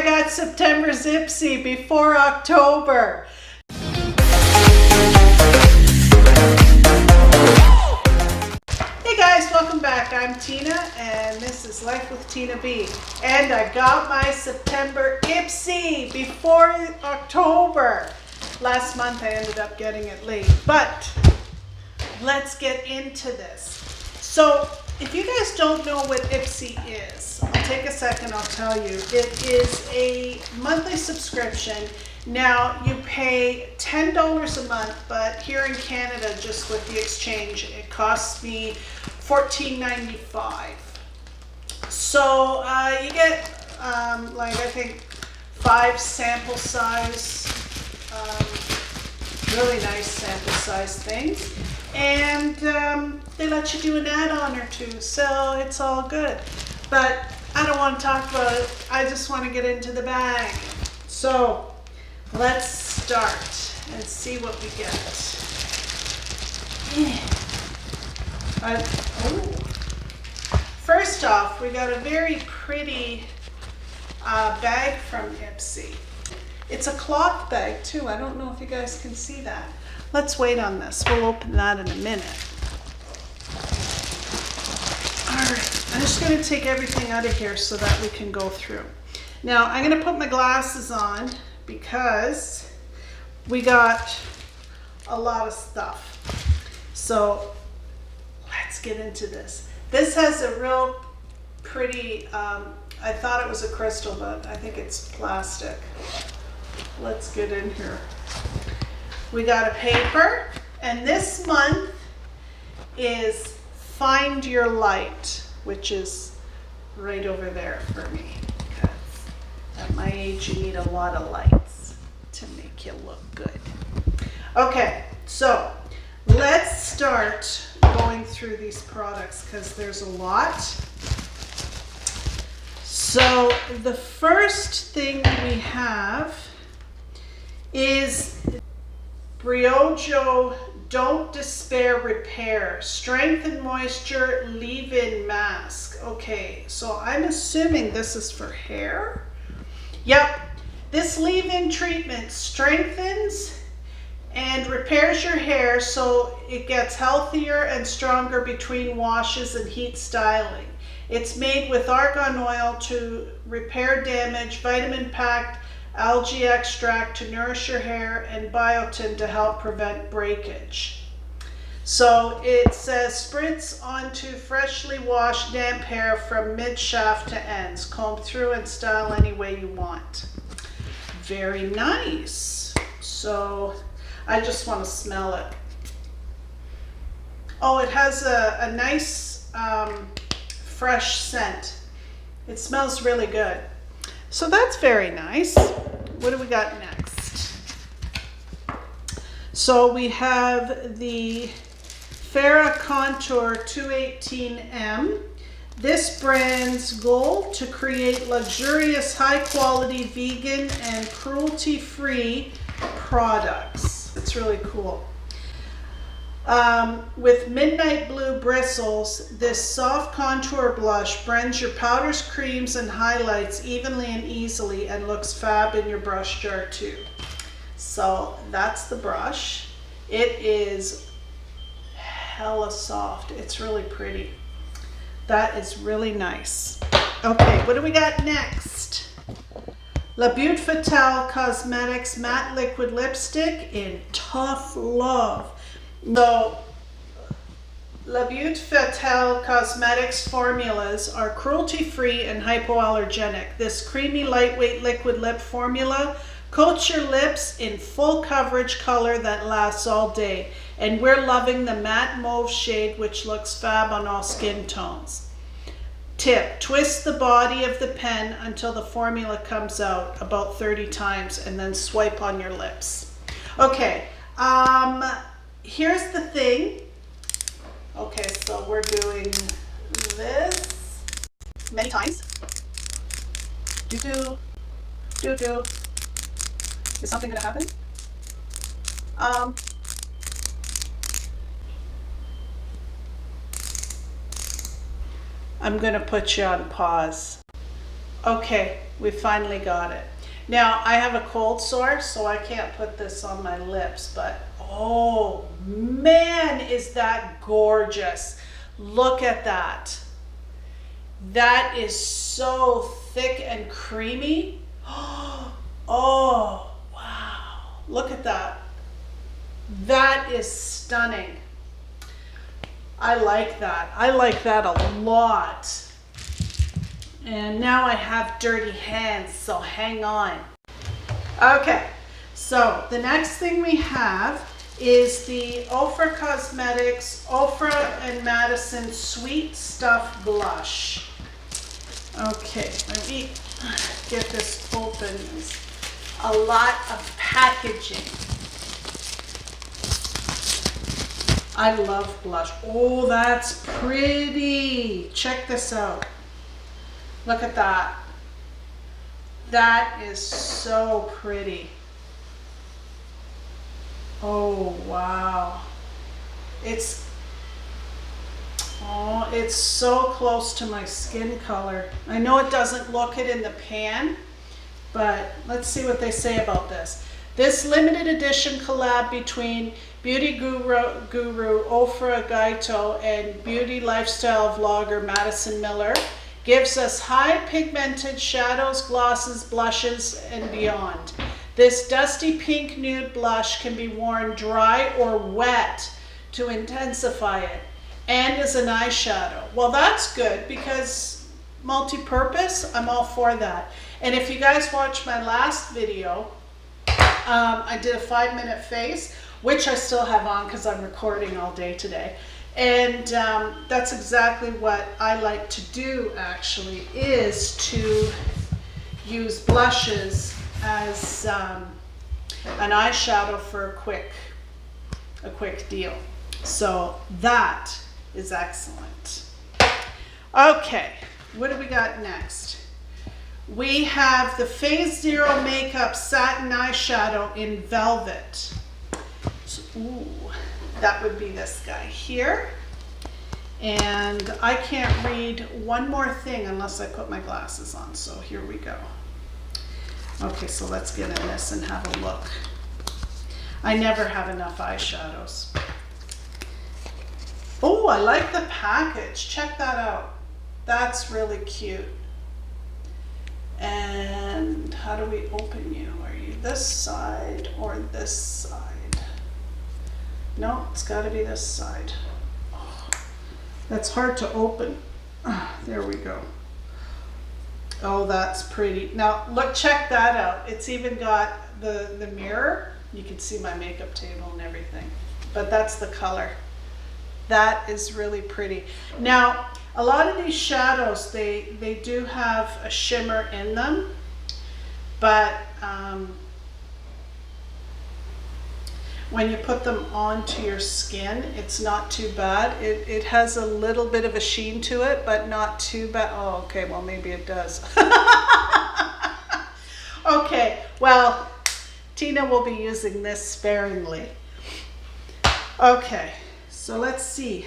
I got September's Ipsy before October. Hey guys, welcome back. I'm Tina and this is Life with Tina B. And I got my September Ipsy before October. Last month I ended up getting it late, but let's get into this. So if you guys don't know what Ipsy is, I'll take a second, I'll tell you. It is a monthly subscription. Now you pay $10 a month, but here in Canada, just with the exchange, it costs me $14.95. So you get like I think 5 sample size, really nice sample size things. And they let you do an add-on or two, so it's all good. But I don't want to talk about it. I just want to get into the bag. So let's start and see what we get. First off, we got a very pretty bag from Ipsy. It's a cloth bag too. I don't know if you guys can see that. Let's wait on this. We'll open that in a minute. All right, I'm just going to take everything out of here so that we can go through. Now, I'm going to put my glasses on because we got a lot of stuff. So let's get into this. This has a real pretty, I thought it was a crystal, but I think it's plastic. Let's get in here. We got a paper, and this month is Find Your Light, which is right over there for me. Because at my age, you need a lot of lights to make you look good. Okay, so let's start going through these products because there's a lot. So the first thing we have is Briojo Don't Despair Repair Strength and Moisture Leave-In Mask. Okay, so I'm assuming this is for hair. Yep, this leave-in treatment strengthens and repairs your hair so it gets healthier and stronger between washes and heat styling. It's made with argan oil to repair damage, vitamin-packed algae extract to nourish your hair, and biotin to help prevent breakage. So it says spritz onto freshly washed damp hair from mid shaft to ends. Comb through and style any way you want. Very nice. So I just want to smell it. Oh, it has a nice fresh scent. It smells really good. So that's very nice. What do we got next? So we have the Farah Contour 218M. This brand's goal to create luxurious, high-quality, vegan, and cruelty-free products. It's really cool. With midnight blue bristles, this soft contour blush blends your powders, creams, and highlights evenly and easily and looks fab in your brush jar too. So that's the brush. It is hella soft. It's really pretty. That is really nice. Okay, what do we got next? La Beaute Fatale Cosmetics Matte Liquid Lipstick in Tough Love. So, La Beaute Fatale Cosmetics formulas are cruelty-free and hypoallergenic. This creamy, lightweight liquid lip formula coats your lips in full coverage color that lasts all day. And we're loving the matte mauve shade, which looks fab on all skin tones. Tip, twist the body of the pen until the formula comes out about 30 times and then swipe on your lips. Okay, here's the thing. Okay, so we're doing this many times. Do. Is something gonna happen? I'm gonna put you on pause. Okay, We finally got it. Now, I have a cold sore, so I can't put this on my lips, but oh man, is that gorgeous. Look at that. That is so thick and creamy. Oh, wow. Look at that. That is stunning. I like that. I like that a lot. And now I have dirty hands, so hang on. Okay, so the next thing we have is the Ofra Cosmetics Ofra and Madison Sweet Stuff Blush. Okay, let me get this open. There's a lot of packaging. I love blush. Oh, that's pretty. Check this out. Look at that. That is so pretty. Oh, wow. It's so close to my skin color. I know it doesn't look it in the pan, but let's see what they say about this. This limited edition collab between beauty guru Ofra Gaito and beauty lifestyle vlogger Madison Miller gives us high pigmented shadows, glosses, blushes, and beyond. This dusty pink nude blush can be worn dry or wet to intensify it, and as an eyeshadow. Well, that's good because multi-purpose, I'm all for that. And if you guys watched my last video, I did a 5-minute face, which I still have on because I'm recording all day today. And that's exactly what I like to do, actually, is to use blushes as an eyeshadow for a quick deal. So that is excellent. Okay, what do we got next? We have the Phase Zero Makeup Satin Eyeshadow in Velvet. So, ooh, that would be this guy here. And I can't read one more thing unless I put my glasses on, so here we go. Okay, so let's get in this and have a look. I never have enough eyeshadows. Oh, I like the package. Check that out. That's really cute. And how do we open you? Are you this side or this side? No, it's got to be this side. Oh, that's hard to open. There we go. Oh, that's pretty. Now, look, check that out. It's even got the mirror. You can see my makeup table and everything. But that's the color. That is really pretty. Now, a lot of these shadows, they do have a shimmer in them, but when you put them onto your skin, it's not too bad. It has a little bit of a sheen to it, but not too bad. Oh, okay, well, maybe it does. Okay, well, Tina will be using this sparingly. Okay, so let's see.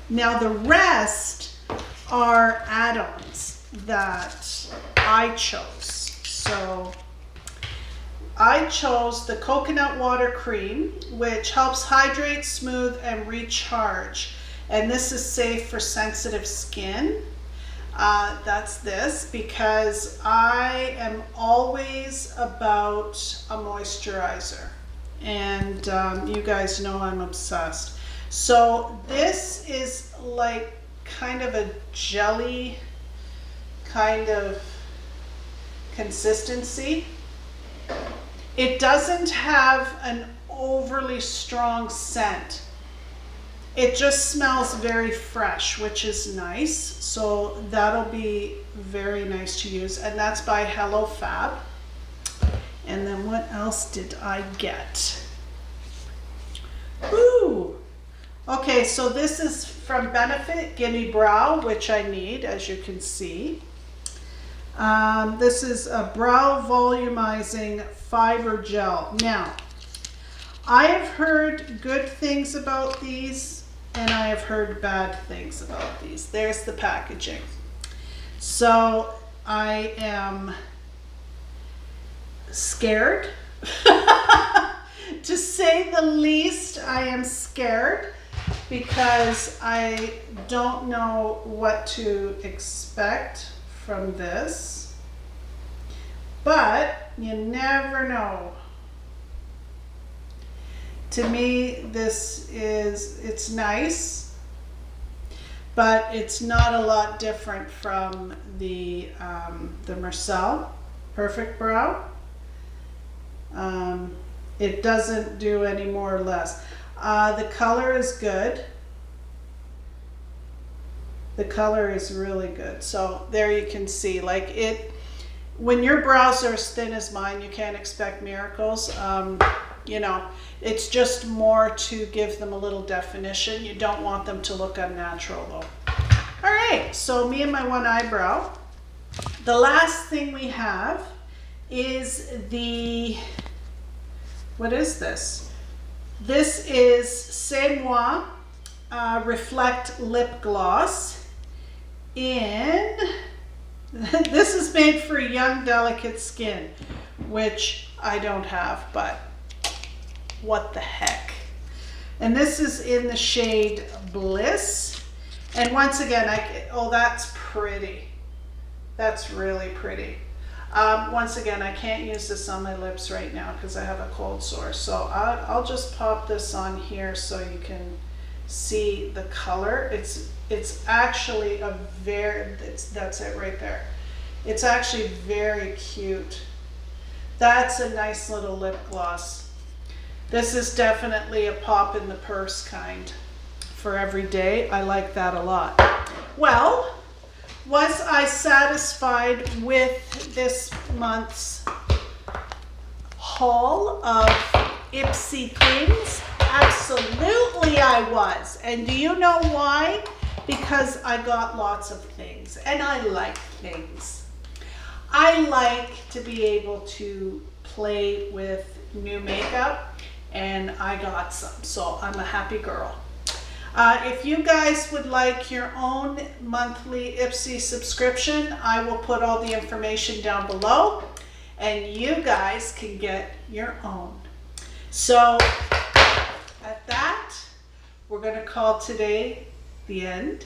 Now the rest are add-ons that I chose. So I chose the coconut water cream, which helps hydrate, smooth, and recharge. And this is safe for sensitive skin. That's this, because I am always about a moisturizer. And you guys know I'm obsessed. So this is like kind of a jelly kind of consistency. It doesn't have an overly strong scent. It just smells very fresh, which is nice. So that'll be very nice to use. And that's by Hello Fab. And then what else did I get? Ooh. Okay, so this is from Benefit Gimme Brow, which I need, as you can see. This is a brow volumizing fiber gel. Now, I have heard good things about these, and I have heard bad things about these. There's the packaging. So I am scared. To say the least, I am scared because I don't know what to expect from this, but you never know. To me, it's nice, but it's not a lot different from the Marcel Perfect Brow. It doesn't do any more or less. The color is good. The color is really good. So there you can see, like it, when your brows are as thin as mine, you can't expect miracles. You know, it's just more to give them a little definition. You don't want them to look unnatural though. All right, so me and my one eyebrow. The last thing we have is the, what is this? This is C'est Moi Reflect Lip Gloss in, this is made for young, delicate skin, which I don't have, but what the heck. And this is in the shade Bliss. And once again, oh, that's pretty. That's really pretty. Once again, I can't use this on my lips right now because I have a cold sore. So I'll just pop this on here so you can see the color. It's actually a that's it right there. It's actually very cute. That's a nice little lip gloss. This is definitely a pop in the purse kind for every day. I like that a lot. Well, was I satisfied with this month's haul of Ipsy things? Absolutely I was. And do you know why? Because I got lots of things and I like things. I like to be able to play with new makeup and I got some, so I'm a happy girl. If you guys would like your own monthly Ipsy subscription, I will put all the information down below and you guys can get your own. So at that, we're going to call today the end,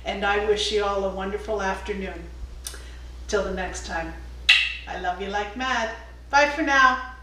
and I wish you all a wonderful afternoon. Till the next time, I love you like mad. Bye for now.